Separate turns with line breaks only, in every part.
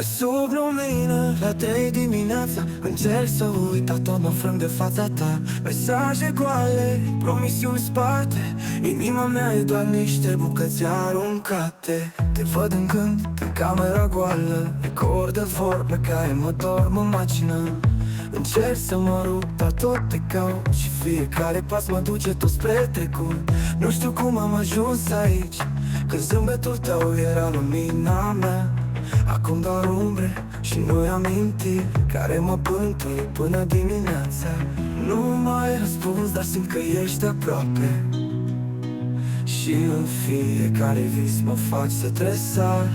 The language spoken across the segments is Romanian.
Sub lumină, la 3 dimineața încerc să uit, dar tot mă frâng de fața ta. Mesaje goale, promisiuni sparte, inima mea e doar niște bucăți aruncate. Te văd în gând, pe camera goală, record de vorbe care mă dor, mă macină. Încerc să mă rup, dar tot te caut și fiecare pas mă duce tot spre trecut. Nu știu cum am ajuns aici, când zâmbetul tău era lumina mea. Acum doar umbre și nu-i amintiri care mă bântuie până dimineața. Nu mai răspuns, dar simt că ești aproape, și în fiecare vis mă faci să tresar.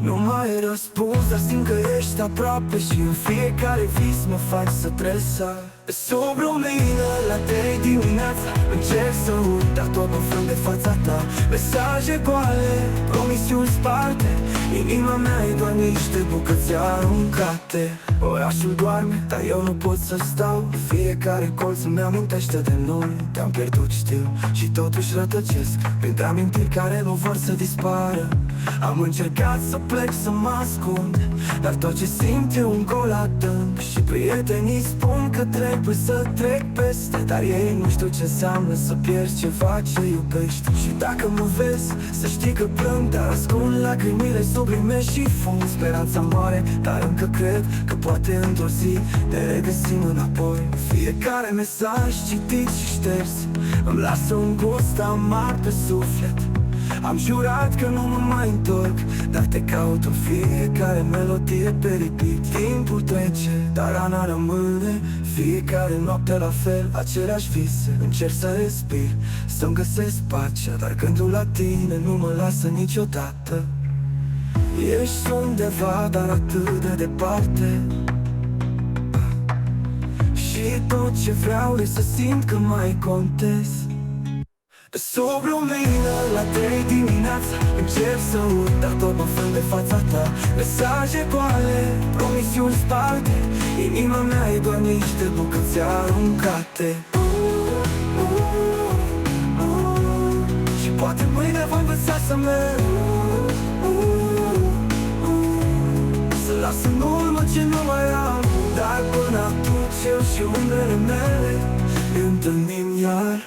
Nu mai răspuns, dar simt că ești aproape, și în fiecare vis mă faci să tresar. Sub lumină, la 3 dimineața încerc să uit, dar tot mă frâng de fața ta. Mesaje goale, promisiuni sparte, inima mea e doar niște bucăți aruncate. Orașul doarme, dar eu nu pot să stau. Fiecare colț îmi amintește de noi. Te-am pierdut, știu, și totuși rătăcesc printre amintiri care nu vor să dispară. Am încercat să plec, să mă ascund, dar tot ce simt e un gol adânc. Și prietenii spun că trebuie să trec peste, dar ei nu știu ce înseamnă să pierzi ceva ce iubești. Și dacă mă vezi, să știi că plâng, dar ascund lacrimile sub rime și fund. Speranța moare, dar încă cred că poate într-o zi te regăsim înapoi. Fiecare mesaj citit și șters îmi lasă un gust amar pe suflet. Am jurat că nu mă mai întorc, dar te caut în fiecare melodie pe repeat. Timpul trece, dar rana rămâne. Fiecare noapte la fel, aceleași vise. Încerc să respir, să-mi găsesc pacea, dar gândul la tine nu mă lasă niciodată. Ești undeva, dar atât de departe, și tot ce vreau e să simt că mai contez. Sub lumină, la 3 dimineața încerc să uit, dar tot mă frâng de fața ta. Mesaje goale, promisiuni sparte, inima mea e doar niște bucăți aruncate. Și poate mâine vom învăța să merg, să las în urmă ce nu mai am. Dar până atunci eu și umbrele mele ne întâlnim iar.